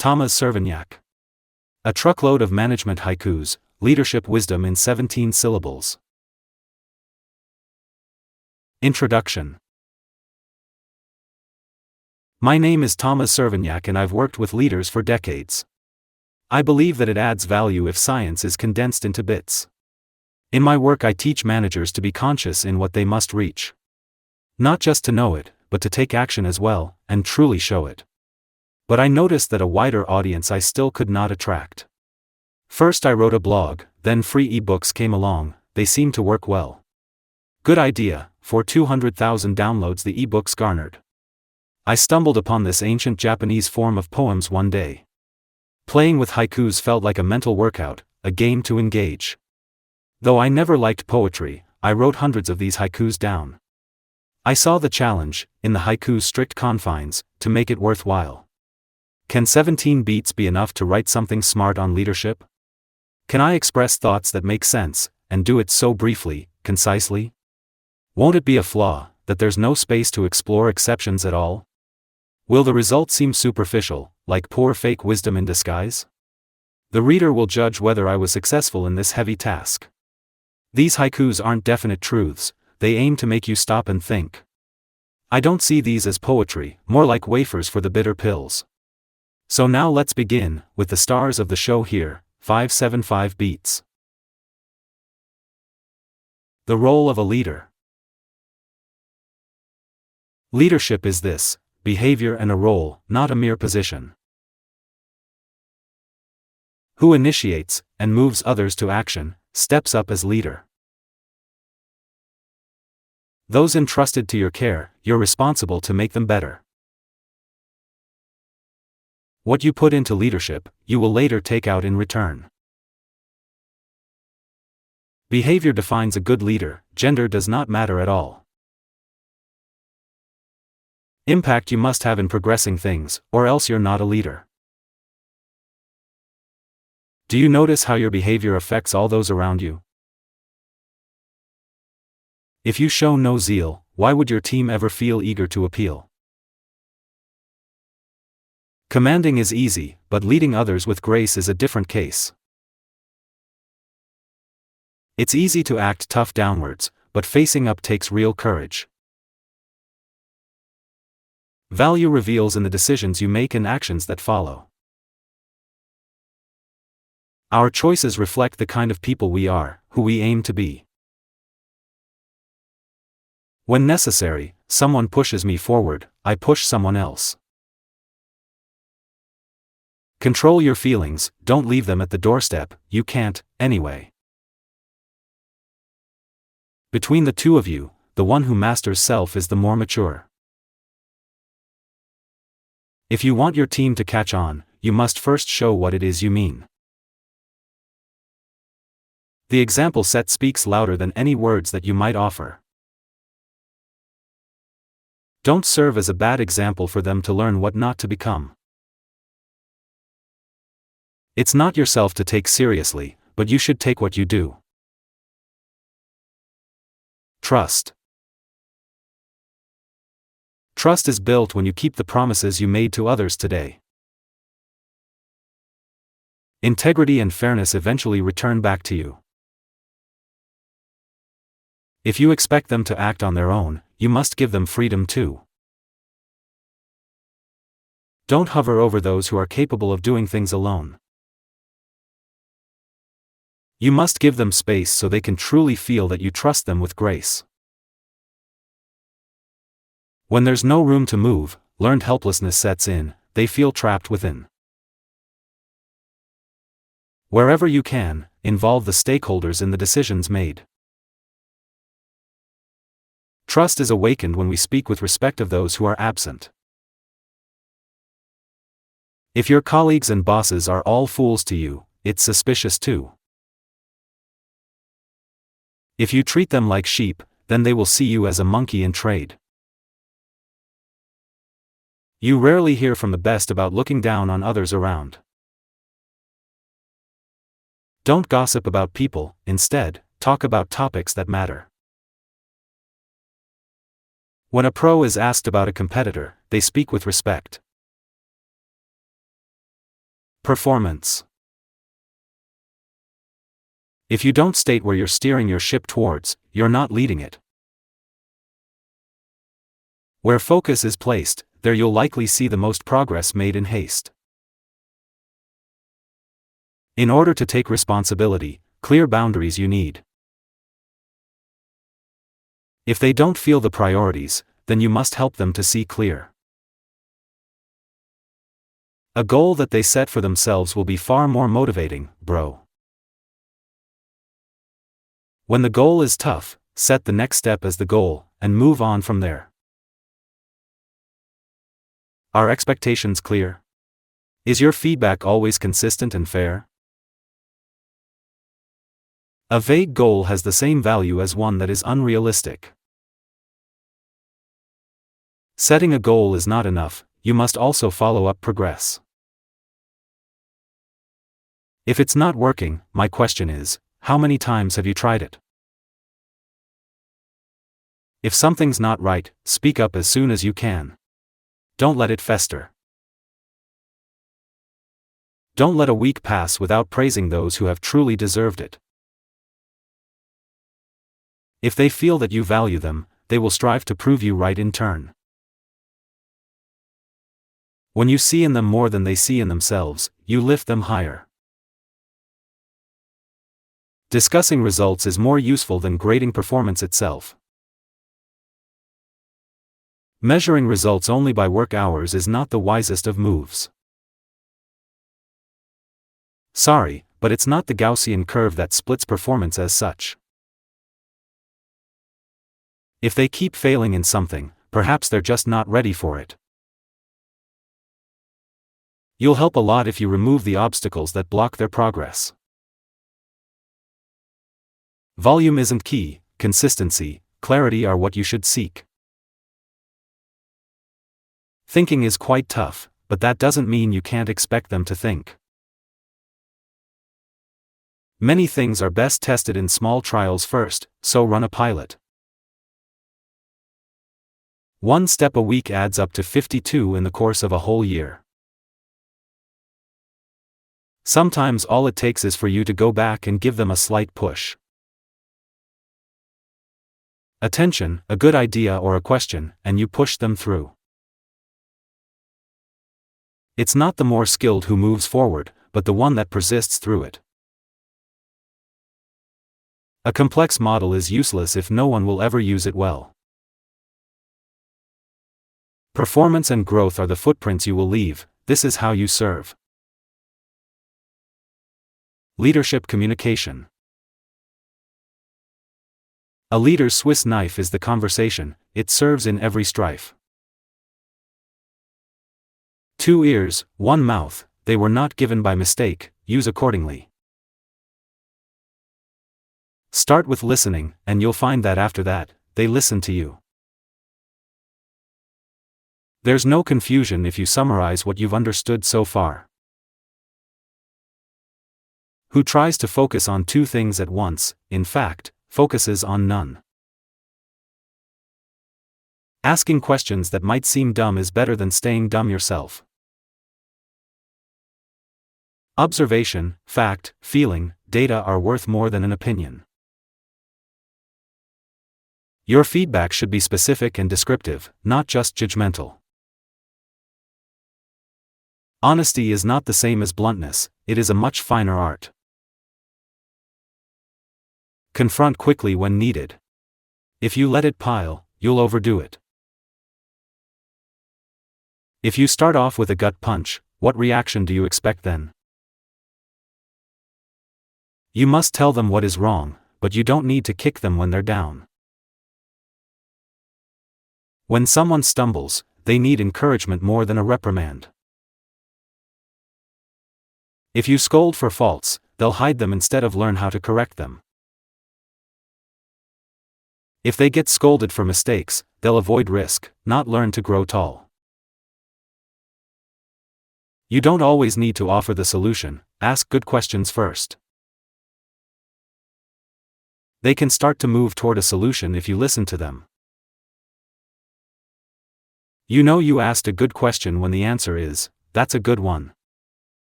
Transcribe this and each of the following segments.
Tamas Cservenyak. A Truckload of Management Haikus, Leadership Wisdom in 17 Syllables. Introduction. My name is Tamas Cservenyak and I've worked with leaders for decades. I believe that it adds value if science is condensed into bits. In my work I teach managers to be conscious in what they must reach. Not just to know it, but to take action as well, and truly show it. But I noticed that a wider audience I still could not attract. First I wrote a blog, then free ebooks came along, they seemed to work well. Good idea, for 200,000 downloads the ebooks garnered. I stumbled upon this ancient Japanese form of poems one day. Playing with haikus felt like a mental workout, a game to engage. Though I never liked poetry, I wrote hundreds of these haikus down. I saw the challenge, in the haiku's strict confines, to make it worthwhile. Can 17 beats be enough to write something smart on leadership? Can I express thoughts that make sense, and do it so briefly, concisely? Won't it be a flaw, that there's no space to explore exceptions at all? Will the result seem superficial, like poor fake wisdom in disguise? The reader will judge whether I was successful in this heavy task. These haikus aren't definite truths, they aim to make you stop and think. I don't see these as poetry, more like wafers for the bitter pills. So now let's begin, with the stars of the show here, 575 beats. The role of a leader. Leadership is this, behavior and a role, not a mere position. Who initiates, and moves others to action, steps up as leader. Those entrusted to your care, you're responsible to make them better. What you put into leadership, you will later take out in return. Behavior defines a good leader, gender does not matter at all. Impact you must have in progressing things, or else you're not a leader. Do you notice how your behavior affects all those around you? If you show no zeal, why would your team ever feel eager to appeal? Commanding is easy, but leading others with grace is a different case. It's easy to act tough downwards, but facing up takes real courage. Value reveals in the decisions you make and actions that follow. Our choices reflect the kind of people we are, who we aim to be. When necessary, someone pushes me forward, I push someone else. Control your feelings, don't leave them at the doorstep, you can't, anyway. Between the two of you, the one who masters self is the more mature. If you want your team to catch on, you must first show what it is you mean. The example set speaks louder than any words that you might offer. Don't serve as a bad example for them to learn what not to become. It's not yourself to take seriously, but you should take what you do. Trust. Trust is built when you keep the promises you made to others today. Integrity and fairness eventually return back to you. If you expect them to act on their own, you must give them freedom too. Don't hover over those who are capable of doing things alone. You must give them space so they can truly feel that you trust them with grace. When there's no room to move, learned helplessness sets in, they feel trapped within. Wherever you can, involve the stakeholders in the decisions made. Trust is awakened when we speak with respect of those who are absent. If your colleagues and bosses are all fools to you, it's suspicious too. If you treat them like sheep, then they will see you as a monkey in trade. You rarely hear from the best about looking down on others around. Don't gossip about people, instead, talk about topics that matter. When a pro is asked about a competitor, they speak with respect. Performance. If you don't state where you're steering your ship towards, you're not leading it. Where focus is placed, there you'll likely see the most progress made in haste. In order to take responsibility, clear boundaries you need. If they don't feel the priorities, then you must help them to see clear. A goal that they set for themselves will be far more motivating, bro. When the goal is tough, set the next step as the goal, and move on from there. Are expectations clear? Is your feedback always consistent and fair? A vague goal has the same value as one that is unrealistic. Setting a goal is not enough, you must also follow up progress. If it's not working, my question is, how many times have you tried it? If something's not right, speak up as soon as you can. Don't let it fester. Don't let a week pass without praising those who have truly deserved it. If they feel that you value them, they will strive to prove you right in turn. When you see in them more than they see in themselves, you lift them higher. Discussing results is more useful than grading performance itself. Measuring results only by work hours is not the wisest of moves. Sorry, but it's not the Gaussian curve that splits performance as such. If they keep failing in something, perhaps they're just not ready for it. You'll help a lot if you remove the obstacles that block their progress. Volume isn't key, consistency, clarity are what you should seek. Thinking is quite tough, but that doesn't mean you can't expect them to think. Many things are best tested in small trials first, so run a pilot. 1 step a week adds up to 52 in the course of a whole year. Sometimes all it takes is for you to go back and give them a slight push. Attention, a good idea or a question, and you push them through. It's not the more skilled who moves forward, but the one that persists through it. A complex model is useless if no one will ever use it well. Performance and growth are the footprints you will leave, this is how you serve. Leadership communication. A leader's Swiss knife is the conversation, it serves in every strife. 2 ears, 1 mouth, they were not given by mistake, use accordingly. Start with listening, and you'll find that after that, they listen to you. There's no confusion if you summarize what you've understood so far. Who tries to focus on 2 things at once, in fact, focuses on none. Asking questions that might seem dumb is better than staying dumb yourself. Observation, fact, feeling, data are worth more than an opinion. Your feedback should be specific and descriptive, not just judgmental. Honesty is not the same as bluntness, it is a much finer art. Confront quickly when needed. If you let it pile, you'll overdo it. If you start off with a gut punch, what reaction do you expect then? You must tell them what is wrong, but you don't need to kick them when they're down. When someone stumbles, they need encouragement more than a reprimand. If you scold for faults, they'll hide them instead of learn how to correct them. If they get scolded for mistakes, they'll avoid risk, not learn to grow tall. You don't always need to offer the solution, ask good questions first. They can start to move toward a solution if you listen to them. You know you asked a good question when the answer is, that's a good one.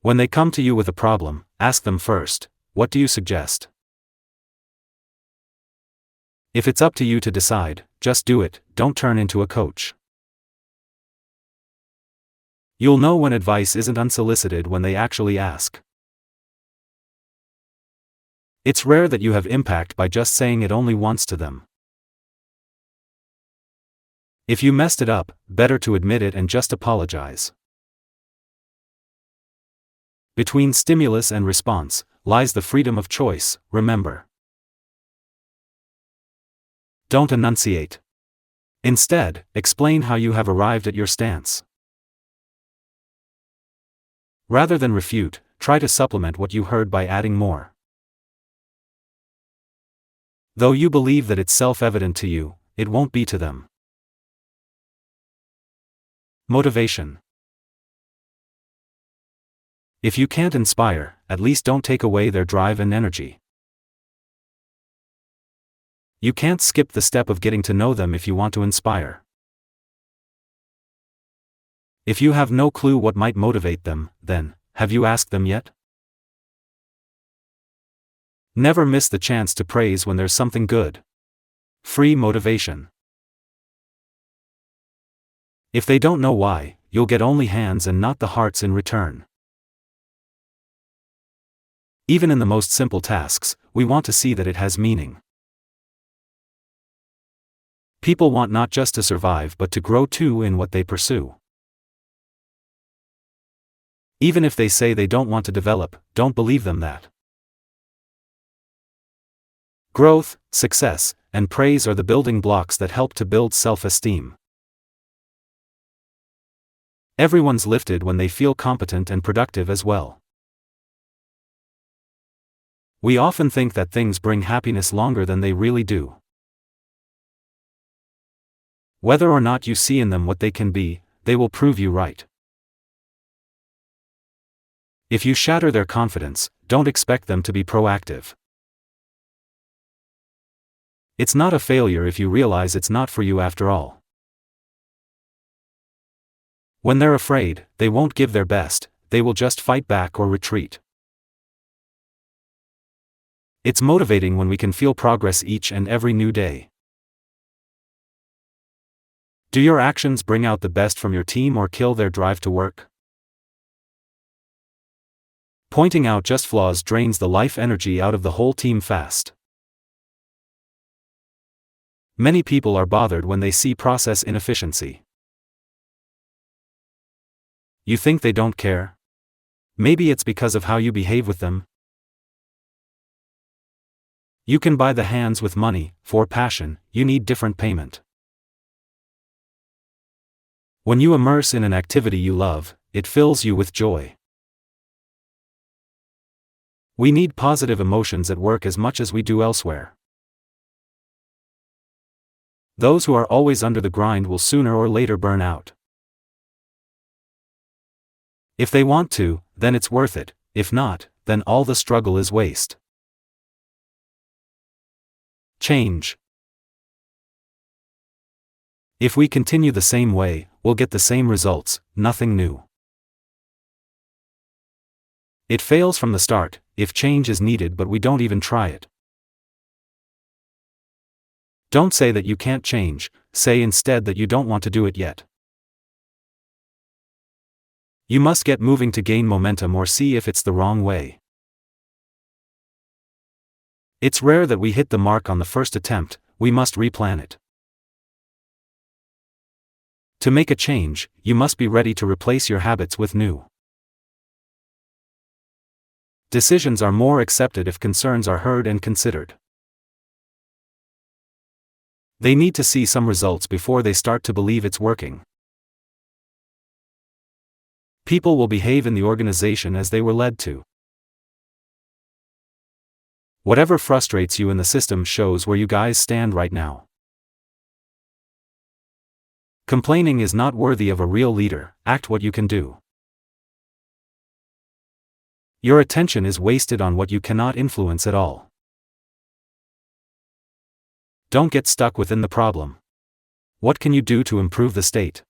When they come to you with a problem, ask them first, what do you suggest? If it's up to you to decide, just do it, don't turn into a coach. You'll know when advice isn't unsolicited when they actually ask. It's rare that you have impact by just saying it only once to them. If you messed it up, better to admit it and just apologize. Between stimulus and response lies the freedom of choice, remember. Don't enunciate. Instead, explain how you have arrived at your stance. Rather than refute, try to supplement what you heard by adding more. Though you believe that it's self-evident to you, it won't be to them. Motivation. If you can't inspire, at least don't take away their drive and energy. You can't skip the step of getting to know them if you want to inspire. If you have no clue what might motivate them, then, have you asked them yet? Never miss the chance to praise when there's something good. Free motivation. If they don't know why, you'll get only hands and not the hearts in return. Even in the most simple tasks, we want to see that it has meaning. People want not just to survive but to grow too in what they pursue. Even if they say they don't want to develop, don't believe them that. Growth, success, and praise are the building blocks that help to build self-esteem. Everyone's lifted when they feel competent and productive as well. We often think that things bring happiness longer than they really do. Whether or not you see in them what they can be, they will prove you right. If you shatter their confidence, don't expect them to be proactive. It's not a failure if you realize it's not for you after all. When they're afraid, they won't give their best, they will just fight back or retreat. It's motivating when we can feel progress each and every new day. Do your actions bring out the best from your team or kill their drive to work? Pointing out just flaws drains the life energy out of the whole team fast. Many people are bothered when they see process inefficiency. You think they don't care? Maybe it's because of how you behave with them. You can buy the hands with money. For passion, you need different payment. When you immerse in an activity you love, it fills you with joy. We need positive emotions at work as much as we do elsewhere. Those who are always under the grind will sooner or later burn out. If they want to, then it's worth it. If not, then all the struggle is waste. Change. If we continue the same way, we'll get the same results, nothing new. It fails from the start, if change is needed but we don't even try it. Don't say that you can't change, say instead that you don't want to do it yet. You must get moving to gain momentum or see if it's the wrong way. It's rare that we hit the mark on the first attempt, we must replan it. To make a change, you must be ready to replace your habits with new. Decisions are more accepted if concerns are heard and considered. They need to see some results before they start to believe it's working. People will behave in the organization as they were led to. Whatever frustrates you in the system shows where you guys stand right now. Complaining is not worthy of a real leader. Act what you can do. Your attention is wasted on what you cannot influence at all. Don't get stuck within the problem. What can you do to improve the state?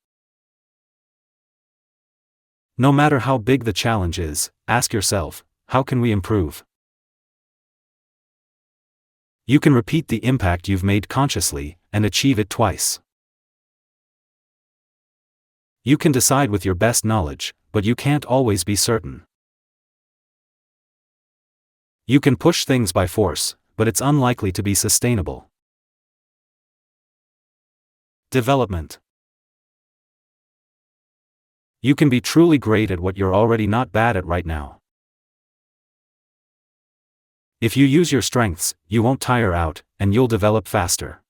No matter how big the challenge is, ask yourself, how can we improve? You can repeat the impact you've made consciously, and achieve it twice. You can decide with your best knowledge, but you can't always be certain. You can push things by force, but it's unlikely to be sustainable. Development. You can be truly great at what you're already not bad at right now. If you use your strengths, you won't tire out, and you'll develop faster.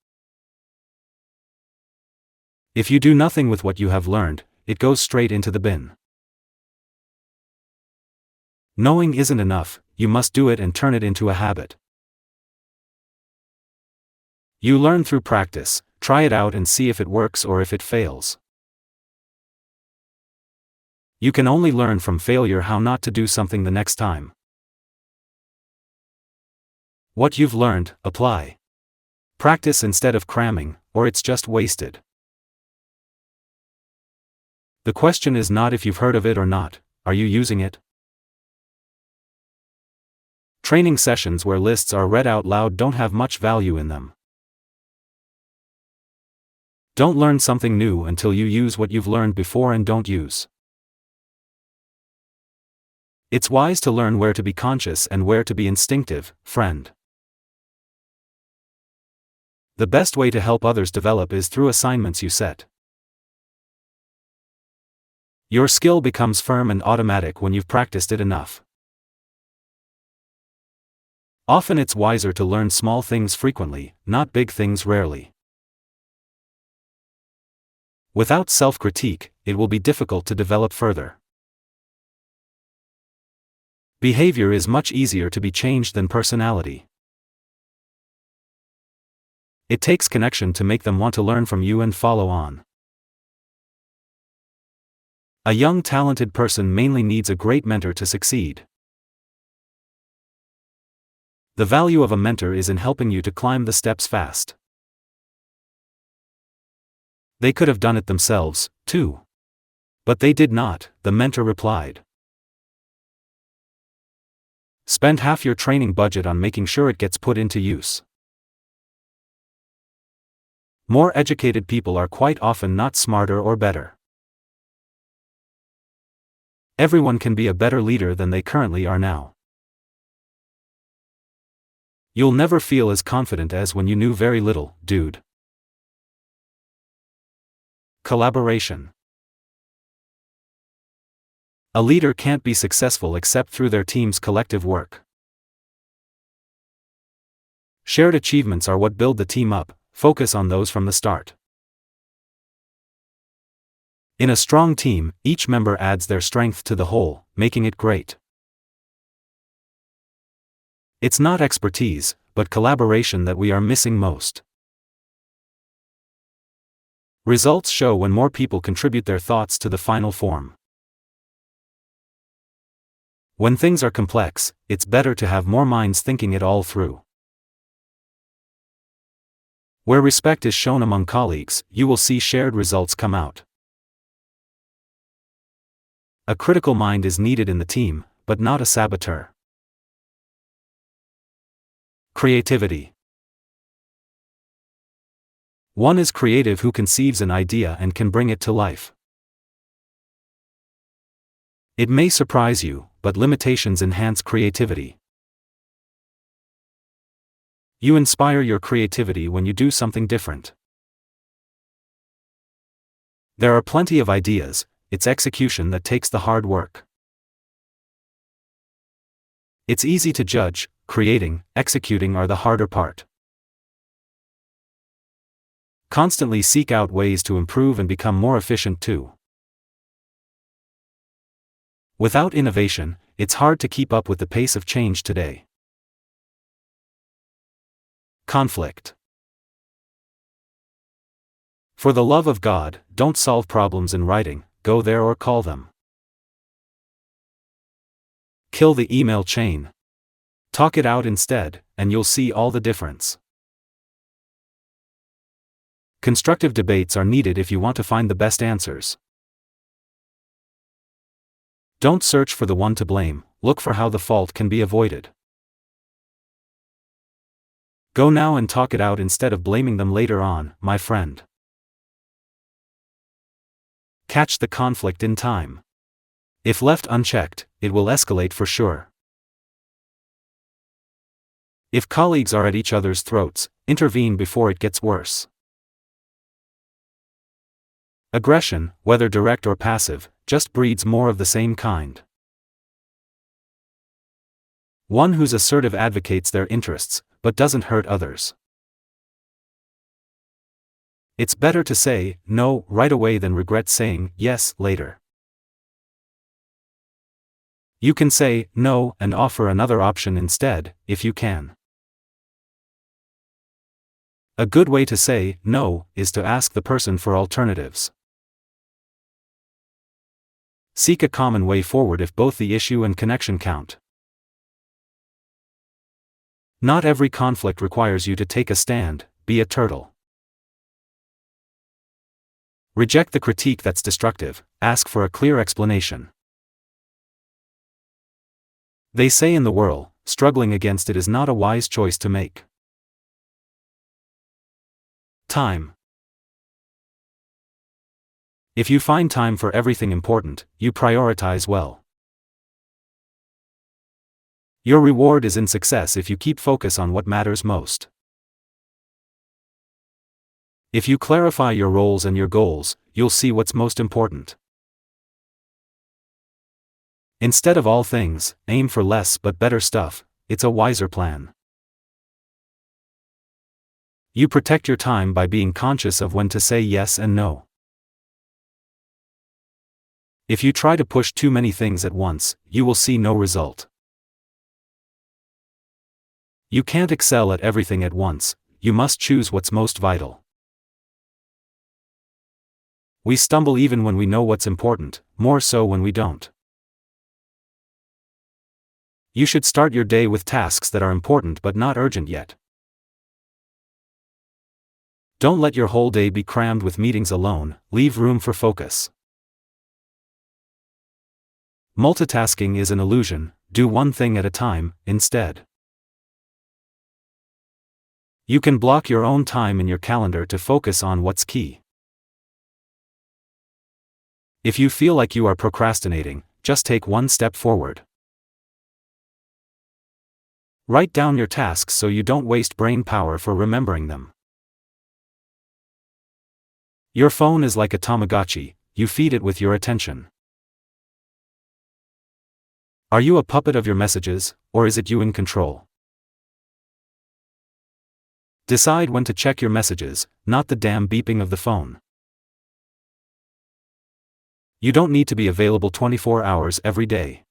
If you do nothing with what you have learned, it goes straight into the bin. Knowing isn't enough, you must do it and turn it into a habit. You learn through practice, try it out and see if it works or if it fails. You can only learn from failure how not to do something the next time. What you've learned, apply. Practice instead of cramming, or it's just wasted. The question is not if you've heard of it or not, are you using it? Training sessions where lists are read out loud don't have much value in them. Don't learn something new until you use what you've learned before and don't use. It's wise to learn where to be conscious and where to be instinctive, friend. The best way to help others develop is through assignments you set. Your skill becomes firm and automatic when you've practiced it enough. Often it's wiser to learn small things frequently, not big things rarely. Without self-critique, it will be difficult to develop further. Behavior is much easier to be changed than personality. It takes connection to make them want to learn from you and follow on. A young talented person mainly needs a great mentor to succeed. The value of a mentor is in helping you to climb the steps fast. They could have done it themselves, too. But they did not, the mentor replied. Spend half your training budget on making sure it gets put into use. More educated people are quite often not smarter or better. Everyone can be a better leader than they currently are now. You'll never feel as confident as when you knew very little, dude. Collaboration. A leader can't be successful except through their team's collective work. Shared achievements are what build the team up. Focus on those from the start. In a strong team, each member adds their strength to the whole, making it great. It's not expertise, but collaboration that we are missing most. Results show when more people contribute their thoughts to the final form. When things are complex, it's better to have more minds thinking it all through. Where respect is shown among colleagues, you will see shared results come out. A critical mind is needed in the team, but not a saboteur. Creativity. One is creative who conceives an idea and can bring it to life. It may surprise you, but limitations enhance creativity. You inspire your creativity when you do something different. There are plenty of ideas, it's execution that takes the hard work. It's easy to judge, creating, executing are the harder part. Constantly seek out ways to improve and become more efficient too. Without innovation, it's hard to keep up with the pace of change today. Conflict. For the love of God, don't solve problems in writing, go there or call them. Kill the email chain. Talk it out instead, and you'll see all the difference. Constructive debates are needed if you want to find the best answers. Don't search for the one to blame, look for how the fault can be avoided. Go now and talk it out instead of blaming them later on, my friend. Catch the conflict in time. If left unchecked, it will escalate for sure. If colleagues are at each other's throats, intervene before it gets worse. Aggression, whether direct or passive, just breeds more of the same kind. One who's assertive advocates their interests, but doesn't hurt others. It's better to say no right away than regret saying yes later. You can say no and offer another option instead, if you can. A good way to say no is to ask the person for alternatives. Seek a common way forward if both the issue and connection count. Not every conflict requires you to take a stand, be a turtle. Reject the critique that's destructive, ask for a clear explanation. They say in the whirl, struggling against it is not a wise choice to make. Time. If you find time for everything important, you prioritize well. Your reward is in success if you keep focus on what matters most. If you clarify your roles and your goals, you'll see what's most important. Instead of all things, aim for less but better stuff. It's a wiser plan. You protect your time by being conscious of when to say yes and no. If you try to push too many things at once, you will see no result. You can't excel at everything at once, you must choose what's most vital. We stumble even when we know what's important, more so when we don't. You should start your day with tasks that are important but not urgent yet. Don't let your whole day be crammed with meetings alone, leave room for focus. Multitasking is an illusion, do one thing at a time, instead. You can block your own time in your calendar to focus on what's key. If you feel like you are procrastinating, just take one step forward. Write down your tasks so you don't waste brain power for remembering them. Your phone is like a Tamagotchi, you feed it with your attention. Are you a puppet of your messages, or is it you in control? Decide when to check your messages, not the damn beeping of the phone. You don't need to be available 24 hours every day.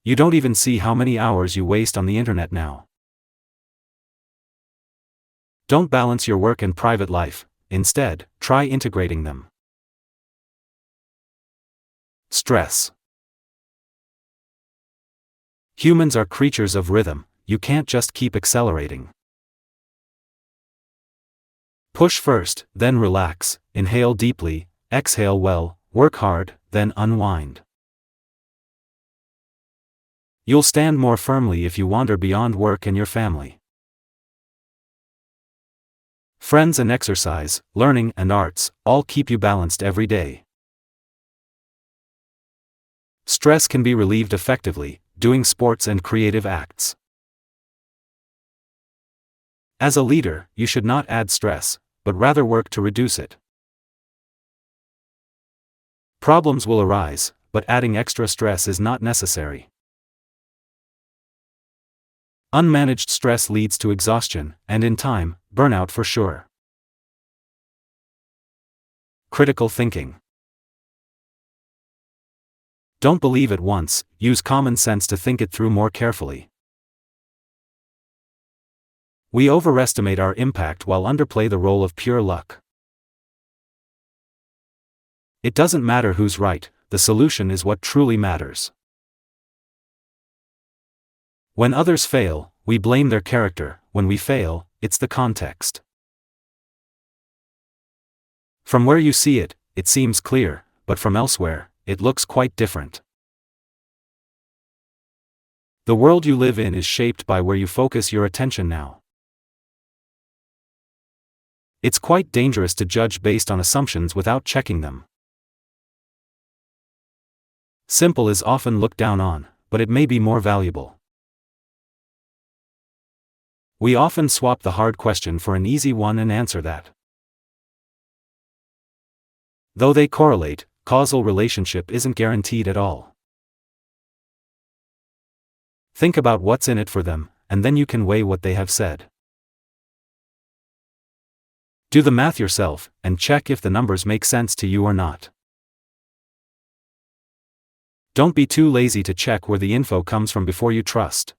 You don't even see how many hours you waste on the internet now. Don't balance your work and private life, instead, try integrating them. Stress. Humans are creatures of rhythm, you can't just keep accelerating. Push first, then relax, inhale deeply, exhale well, work hard, then unwind. You'll stand more firmly if you wander beyond work and your family. Friends and exercise, learning and arts, all keep you balanced every day. Stress can be relieved effectively, doing sports and creative acts. As a leader, you should not add stress, but rather work to reduce it. Problems will arise, but adding extra stress is not necessary. Unmanaged stress leads to exhaustion, and in time, burnout for sure. Critical thinking. Don't believe it once, use common sense to think it through more carefully. We overestimate our impact while underplay the role of pure luck. It doesn't matter who's right, the solution is what truly matters. When others fail, we blame their character, when we fail, it's the context. From where you see it, it seems clear, but from elsewhere, it looks quite different. The world you live in is shaped by where you focus your attention now. It's quite dangerous to judge based on assumptions without checking them. Simple is often looked down on, but it may be more valuable. We often swap the hard question for an easy one and answer that. Though they correlate, causal relationship isn't guaranteed at all. Think about what's in it for them, and then you can weigh what they have said. Do the math yourself, and check if the numbers make sense to you or not. Don't be too lazy to check where the info comes from before you trust.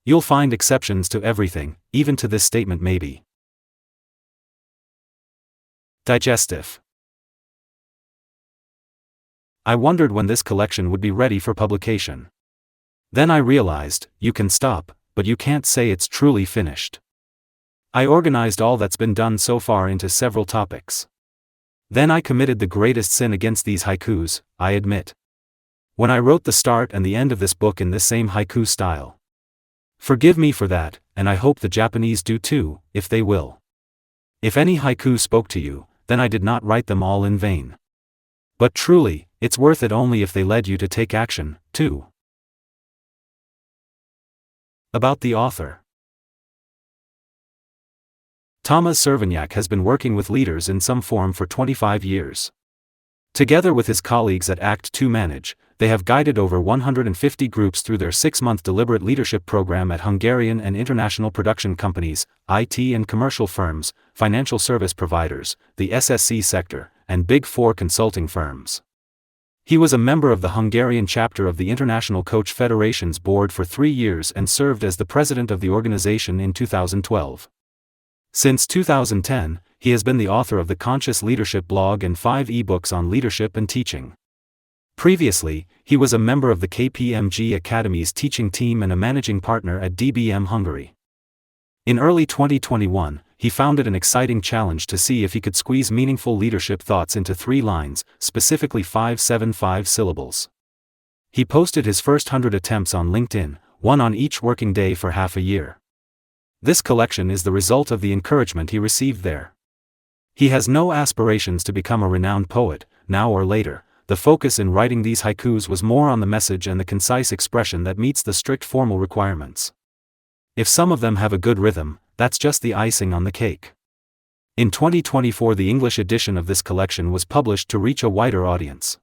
You'll find exceptions to everything, even to this statement maybe. Digestive. I wondered when this collection would be ready for publication. Then I realized, you can stop, but you can't say it's truly finished. I organized all that's been done so far into several topics. Then I committed the greatest sin against these haikus, I admit. When I wrote the start and the end of this book in this same haiku style. Forgive me for that, and I hope the Japanese do too, if they will. If any haiku spoke to you, then I did not write them all in vain. But truly, it's worth it only if they led you to take action, too. About the author. Tamas Cservenyak has been working with leaders in some form for 25 years. Together with his colleagues at Act 2 Manage, they have guided over 150 groups through their 6-month deliberate leadership program at Hungarian and international production companies, IT and commercial firms, financial service providers, the SSC sector, and Big Four consulting firms. He was a member of the Hungarian chapter of the International Coach Federation's board for 3 years and served as the president of the organization in 2012. Since 2010, he has been the author of the Conscious Leadership blog and 5 ebooks on leadership and teaching. Previously, he was a member of the KPMG Academy's teaching team and a managing partner at DBM Hungary. In early 2021, he founded an exciting challenge to see if he could squeeze meaningful leadership thoughts into 3 lines, specifically 5 syllables. He posted his first 100 attempts on LinkedIn, 1 on each working day for half a year. This collection is the result of the encouragement he received there. He has no aspirations to become a renowned poet, now or later. The focus in writing these haikus was more on the message and the concise expression that meets the strict formal requirements. If some of them have a good rhythm, that's just the icing on the cake. In 2024, the English edition of this collection was published to reach a wider audience.